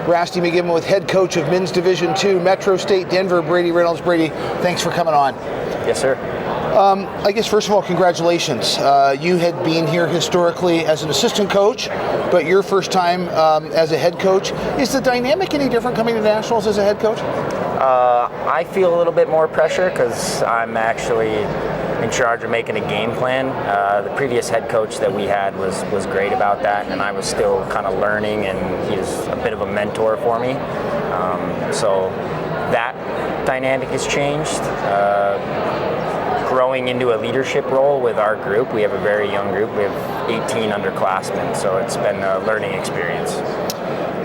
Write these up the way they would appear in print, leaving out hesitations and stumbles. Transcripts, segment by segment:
Rasty McGibbon with head coach of men's Division II, Metro State Denver, Brady Reynolds. Brady, thanks for coming on. Yes, sir. I guess first of all, congratulations. You had been here historically as an assistant coach, but your first time as a head coach. Is the dynamic any different coming to Nationals as a head coach? I feel a little bit more pressure because I'm actually in charge of making a game plan. The previous head coach that we had was great about that, and I was still kind of learning, and he was a bit of a mentor for me. So that dynamic has changed. Growing into a leadership role with our group, we have a very young group. We have 18 underclassmen, so it's been a learning experience.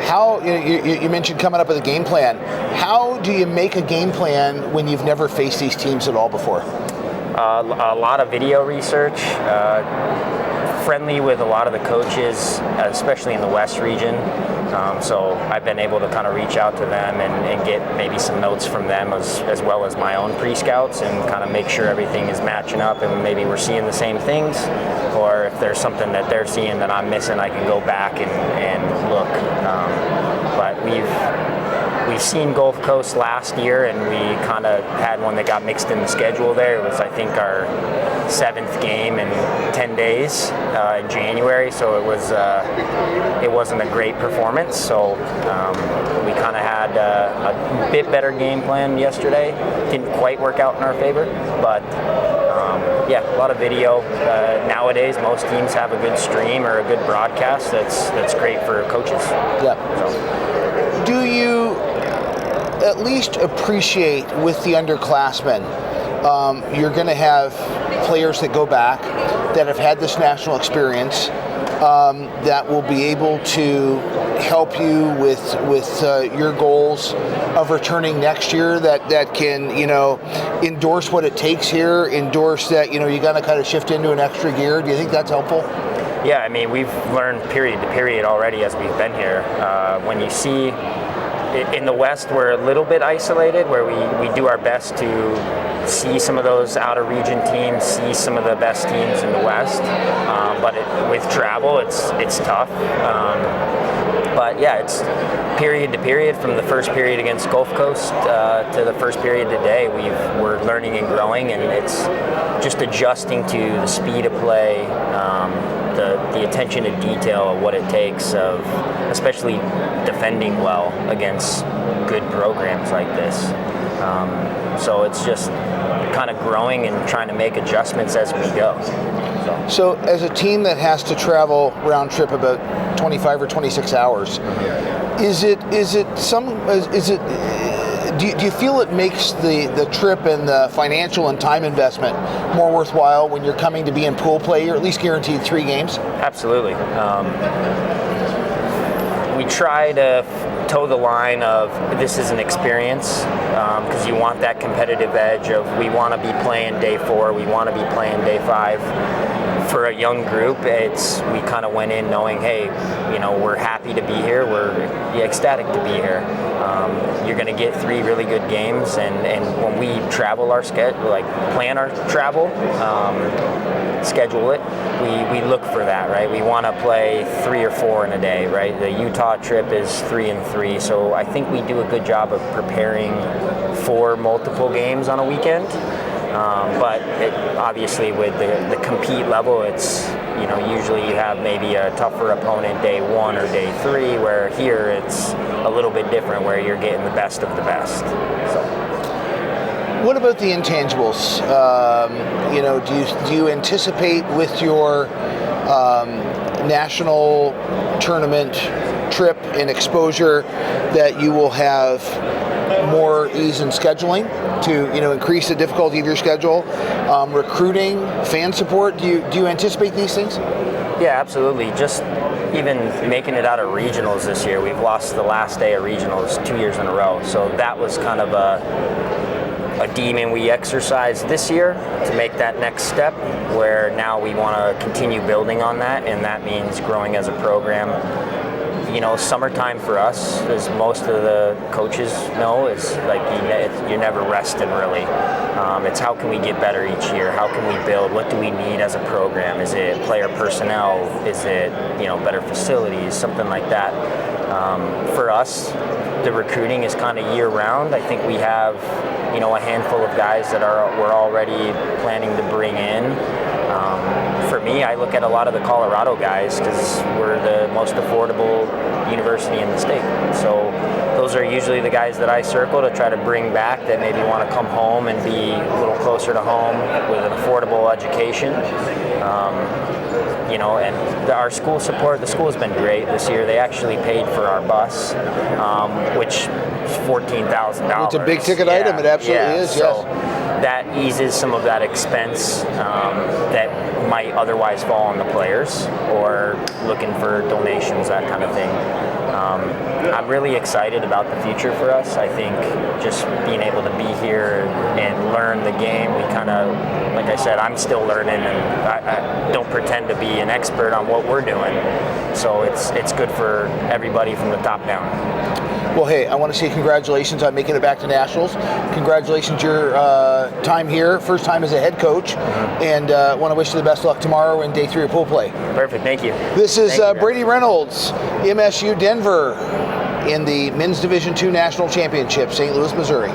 How, you mentioned coming up with a game plan. How do you make a game plan when you've never faced these teams at all before? A lot of video research, friendly with a lot of the coaches, especially in the West region. So I've been able to kind of reach out to them and get maybe some notes from them as well as my own pre-scouts, and kind of make sure everything is matching up and maybe we're seeing the same things, or if there's something that they're seeing that I'm missing, I can go back and look. But we've seen Gulf Coast last year, and we kind of had one that got mixed in the schedule there. It was, I think, our 7th game in 10 days in January, so it wasn't a great performance. So we kind of had a bit better game plan yesterday. Didn't quite work out in our favor, but yeah, a lot of video. Nowadays, most teams have a good stream or a good broadcast. That's great for coaches. Yeah. So. Do you at least appreciate with the underclassmen, you're going to have players that go back that have had this national experience, that will be able to help you with your goals of returning next year, that can, endorse what it takes here, endorse that, you got to kind of shift into an extra gear. Do you think that's helpful? Yeah, I mean, we've learned period to period already as we've been here. When you see in the West, we're a little bit isolated, where we do our best to see some of those out-of-region teams, see some of the best teams in the West. But with travel, it's tough. But yeah, it's period to period, from the first period against Gulf Coast to the first period today. We're learning and growing, and it's just adjusting to the speed of play, the attention to detail of what it takes, of especially defending well against good programs like this. So it's just kind of growing and trying to make adjustments as we go. So as a team that has to travel round trip about 25 or 26 hours, do you feel it makes the trip and the financial and time investment more worthwhile when you're coming to be in pool play? You're at least guaranteed 3 games? Absolutely. We try to toe the line of this is an experience, because you want that competitive edge of we want to be playing day 4, we want to be playing day 5. For a young group, we kind of went in knowing, hey, we're happy to be here, we're ecstatic to be here. You're going to get 3 really good games, and when we travel our plan our travel, schedule it, we look for that, right? We want to play 3 or 4 in a day, right? The Utah trip is 3 and 3, so I think we do a good job of preparing for multiple games on a weekend. But obviously with the compete level, it's, usually you have maybe a tougher opponent day 1 or day 3, where here it's a little bit different, where you're getting the best of the best. So. What about the intangibles? Do you anticipate with your national tournament trip and exposure that you will have more ease in scheduling to increase the difficulty of your schedule, recruiting, fan support? Do you anticipate these things? Yeah, absolutely. Just even making it out of regionals this year, we've lost the last day of regionals 2 years in a row, so that was kind of a demon we exercised this year to make that next step, where now we want to continue building on that, and that means growing as a program, summertime for us, as most of the coaches know, is like you're never resting really. It's how can we get better each year? How can we build? What do we need as a program? Is it player personnel? Is it better facilities? Something like that. For us, the recruiting is kind of year round. I think we have a handful of guys that we're already planning to bring in. For me, I look at a lot of the Colorado guys because we're the most affordable university in the state. So those are usually the guys that I circle to try to bring back that maybe want to come home and be a little closer to home with an affordable education. And our school support, the school has been great this year. They actually paid for our bus, which is $14,000. It's a big ticket item. It absolutely is, so yes. That eases some of that expense that might otherwise fall on the players or looking for donations, that kind of thing. I'm really excited about the future for us. I think just being able to be here and learn the game, we kind of, like I said, I'm still learning, and I don't pretend to be an expert on what we're doing. So it's good for everybody from the top down. Well, hey, I want to say congratulations on making it back to Nationals. Congratulations your time here, first time as a head coach, and want to wish you the best of luck tomorrow in day 3 of pool play. Perfect, thank you. This is Brady Reynolds, MSU-Denver, in the Men's Division II National Championship, St. Louis, Missouri.